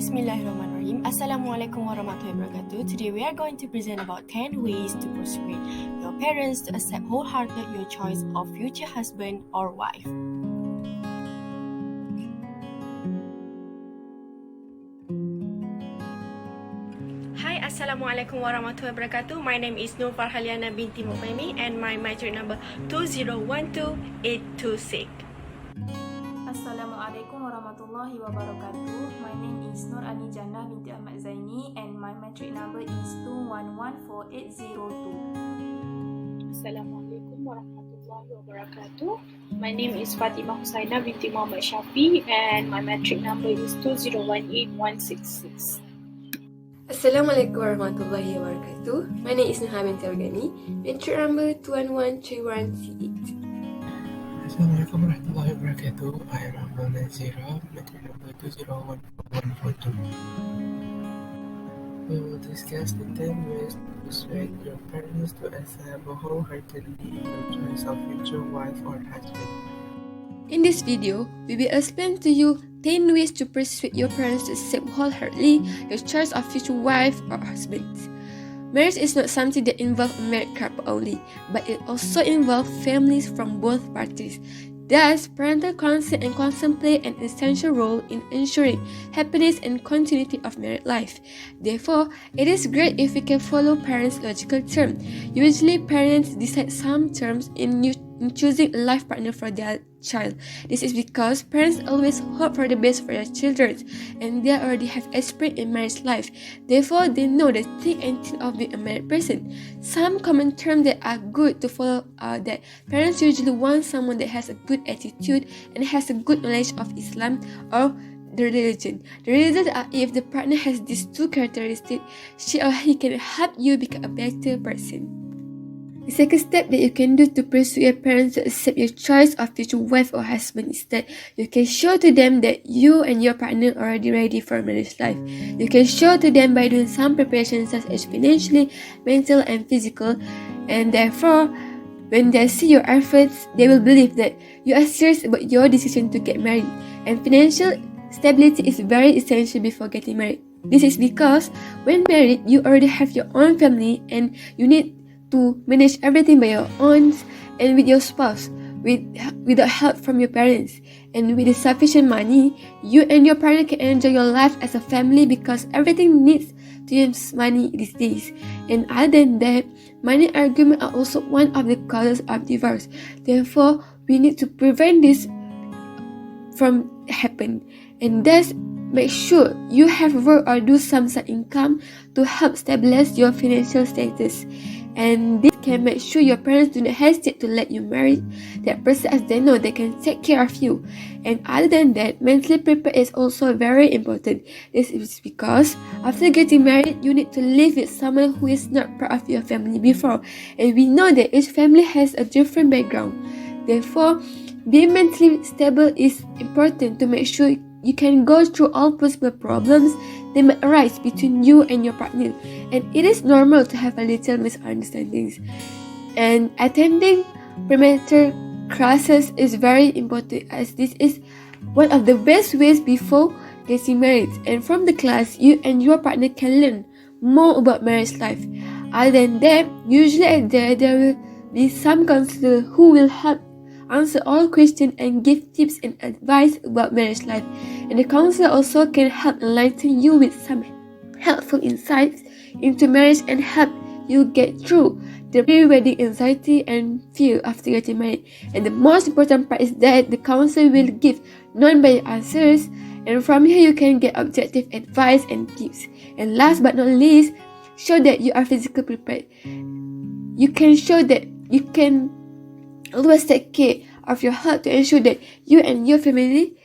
Bismillahirrahmanirrahim. Assalamualaikum warahmatullahi wabarakatuh. Today we are going to present about 10 ways to persuade your parents to accept wholeheartedly your choice of future husband or wife. Hi, Assalamualaikum warahmatullahi wabarakatuh. My name is LIYANA BINTI Pahimi and my matric number 2012826. Assalamualaikum warahmatullahi wabarakatuh. My name is JANNAH binti AHMAD ZAINI and my matric number is 2114802. Assalamualaikum warahmatullahi wabarakatuh. My name is FATHIMAH HUSAINA binti Muhammad SHAFI and my matric number is 2018166. Assalamualaikum warahmatullahi wabarakatuh. My name is NUHA binti GHANI, matric number 2113138. Assalamualaikum warahmatullahi wabarakatuh. I am NADZIRAH, matric number 2014142. We will discuss the 10 ways to persuade your parents to accept wholeheartedly your choice of future wife or husband. In this video, we will explain to you 10 ways to persuade your parents to accept wholeheartedly your choice of future wife or husband. Marriage is not something that involves a married couple only, but it also involves families from both parties. Thus, parental consent and consent play an essential role in ensuring happiness and continuity of married life. Therefore, it is great if we can follow parents' logical term. Usually, parents decide some terms in choosing a life partner for their child. This is because parents always hope for the best for their children, and they already have experience in marriage life. Therefore, they know the thick and thin of being a married person. Some common terms that are good to follow are that parents usually want someone that has a good attitude and has a good knowledge of Islam or the religion. The reasons are if the partner has these two characteristics, she or he can help you become a better person. The second step that you can do to persuade your parents to accept your choice of future wife or husband is that you can show to them that you and your partner are already ready for marriage life. You can show to them by doing some preparations such as financially, mental and physical, and therefore, when they see your efforts, they will believe that you are serious about your decision to get married. And financial stability is very essential before getting married. This is because when married, you already have your own family and you need to manage everything by your own and with your spouse without help from your parents. And with the sufficient money, you and your partner can enjoy your life as a family because everything needs to use money these days. And other than that, money arguments are also one of the causes of divorce. Therefore, we need to prevent this from happening, and thus make sure you have work or do some side income to help stabilize your financial status. And this can make sure your parents do not hesitate to let you marry that person as they know they can take care of you. And other than that, mentally prepared is also very important. This is because after getting married, you need to live with someone who is not part of your family before. And we know that each family has a different background. Therefore, being mentally stable is important to make sure you can go through all possible problems that may arise between you and your partner. And it is normal to have a little misunderstandings. And attending premarital classes is very important as this is one of the best ways before getting married. And from the class, you and your partner can learn more about marriage life. Other than that, usually there will be some counselor who will help answer all questions and give tips and advice about marriage life. And the counselor also can help enlighten you with some helpful insights into marriage and help you get through the pre-wedding anxiety and fear after getting married. And the most important part is that the counselor will give non-biased answers, and from here you can get objective advice and tips. And last but not least, show that you are physically prepared. You can show that you can always take care of your health to ensure that you and your family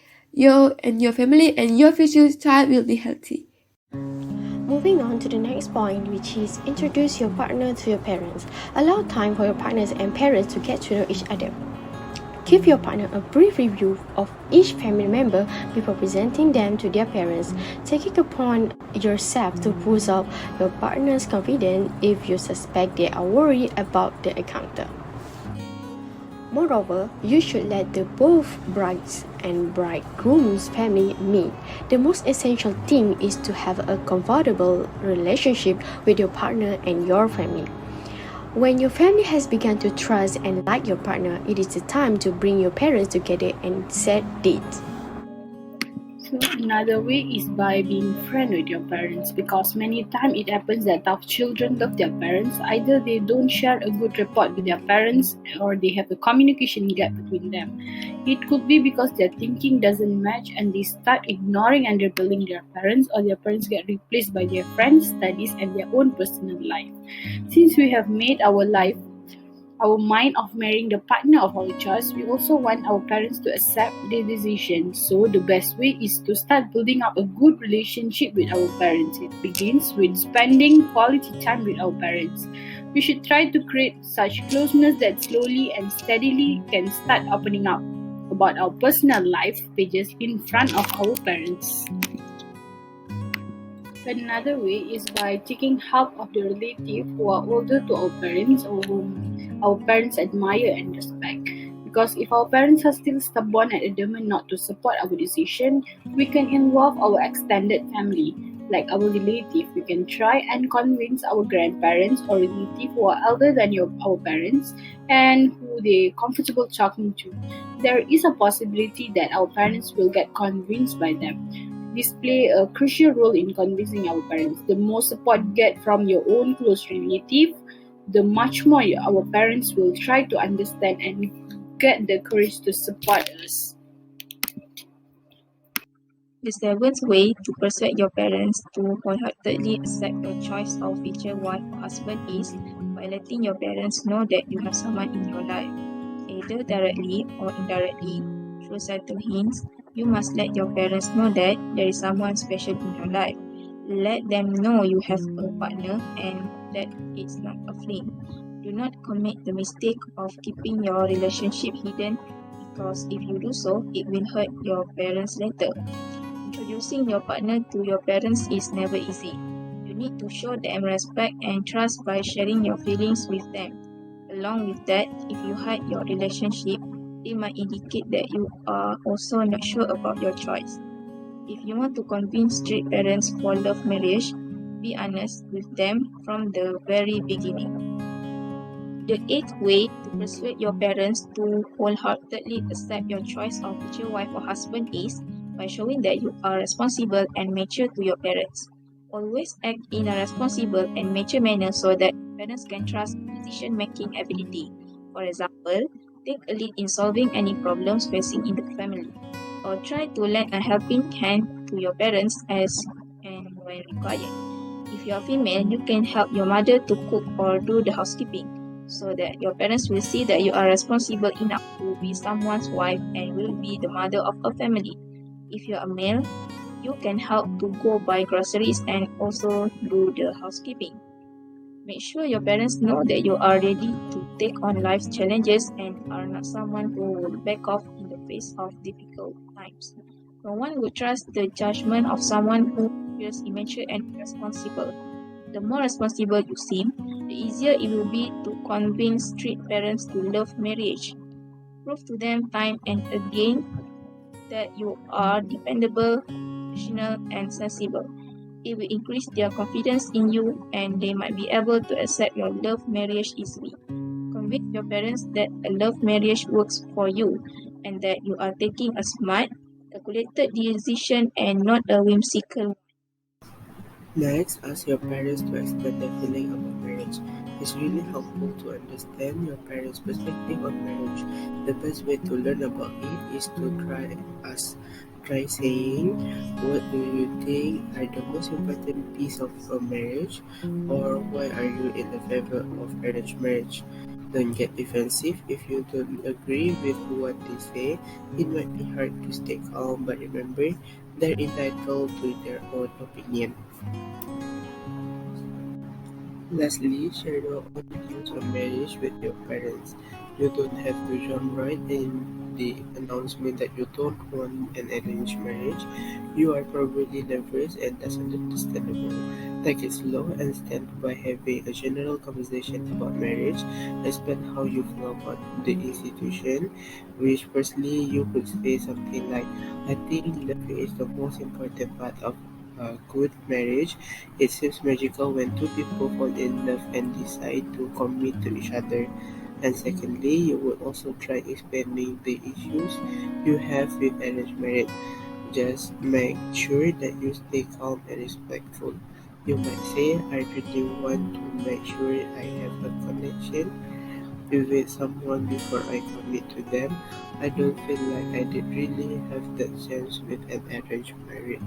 and your future child will be healthy. Moving on to the next point, which is introduce your partner to your parents. Allow time for your partners and parents to get to know each other. Give your partner a brief review of each family member before presenting them to their parents. Take it upon yourself to boost up your partner's confidence if you suspect they are worried about the encounter. Moreover, you should let the both brides and bridegroom's family meet. The most essential thing is to have a comfortable relationship with your partner and your family. When your family has begun to trust and like your partner, it is the time to bring your parents together and set dates. So another way is by being friend with your parents, because many times it happens that tough children love their parents. Either they don't share a good rapport with their parents, or they have a communication gap between them. It could be because their thinking doesn't match and they start ignoring and rebelling their parents, or their parents get replaced by their friends, studies and their own personal life. Since we have made our mind of marrying the partner of our choice, we also want our parents to accept the decision. So the best way is to start building up a good relationship with our parents. It begins with spending quality time with our parents. We should try to create such closeness that slowly and steadily can start opening up about our personal life pages in front of our parents. Another way is by taking help of the relative who are older to our parents or whom our parents admire and respect. Because if our parents are still stubborn and adamant not to support our decision, we can involve our extended family, like our relative. We can try and convince our grandparents or relative who are elder than our parents and who they comfortable talking to. There is a possibility that our parents will get convinced by them. This play a crucial role in convincing our parents. The more support you get from your own close relative, the much more our parents will try to understand and get the courage to support us. The seventh way to persuade your parents to wholeheartedly accept your choice of future wife or husband is by letting your parents know that you have someone in your life, either directly or indirectly. Through subtle hints, you must let your parents know that there is someone special in your life. Let them know you have a partner and that it's not a fling. Do not commit the mistake of keeping your relationship hidden, because if you do so, it will hurt your parents later. Introducing your partner to your parents is never easy. You need to show them respect and trust by sharing your feelings with them. Along with that, if you hide your relationship, they might indicate that you are also not sure about your choice. If you want to convince straight parents for love marriage, be honest with them from the very beginning. The eighth way to persuade your parents to wholeheartedly accept your choice of future wife or husband is by showing that you are responsible and mature to your parents. Always act in a responsible and mature manner so that parents can trust decision-making ability. For example, take a lead in solving any problems facing in the family, or try to lend a helping hand to your parents as and when required. If you are female, you can help your mother to cook or do the housekeeping, so that your parents will see that you are responsible enough to be someone's wife and will be the mother of a family. If you are a male, you can help to go buy groceries and also do the housekeeping. Make sure your parents know that you are ready to take on life's challenges and are not someone who will back off in the face of difficult times. No one would trust the judgment of someone who feels immature and irresponsible. The more responsible you seem, the easier it will be to convince strict parents to love marriage. Prove to them time and again that you are dependable, professional, and sensible. It will increase their confidence in you and they might be able to accept your love marriage easily. Convince your parents that a love marriage works for you and that you are taking a smart, calculated decision and not a whimsical one. Next, ask your parents to explain their feeling about marriage. It's really helpful to understand your parents' perspective on marriage. The best way to learn about it is to try saying, "What do you think are the most important piece of a marriage?" or "Why are you in the favor of arranged marriage?" Don't get defensive if you don't agree with what they say. It might be hard to stay calm, but remember, they're entitled to their own opinion. Lastly, share your own views on marriage with your parents. You don't have to jump right in the announcement that you don't want an arranged marriage. You are probably nervous, and that's understandable. Take it slow and stand by having a general conversation about marriage. Explain how you feel about the institution, which firstly you could say something like, I think love is the most important part of a good marriage. It seems magical when two people fall in love and decide to commit to each other. And secondly, you would also try explaining the issues you have with arranged marriage. Just make sure that you stay calm and respectful. You might say, I really want to make sure I have a connection with someone before I commit to them. I don't feel like I did really have that chance with an arranged marriage.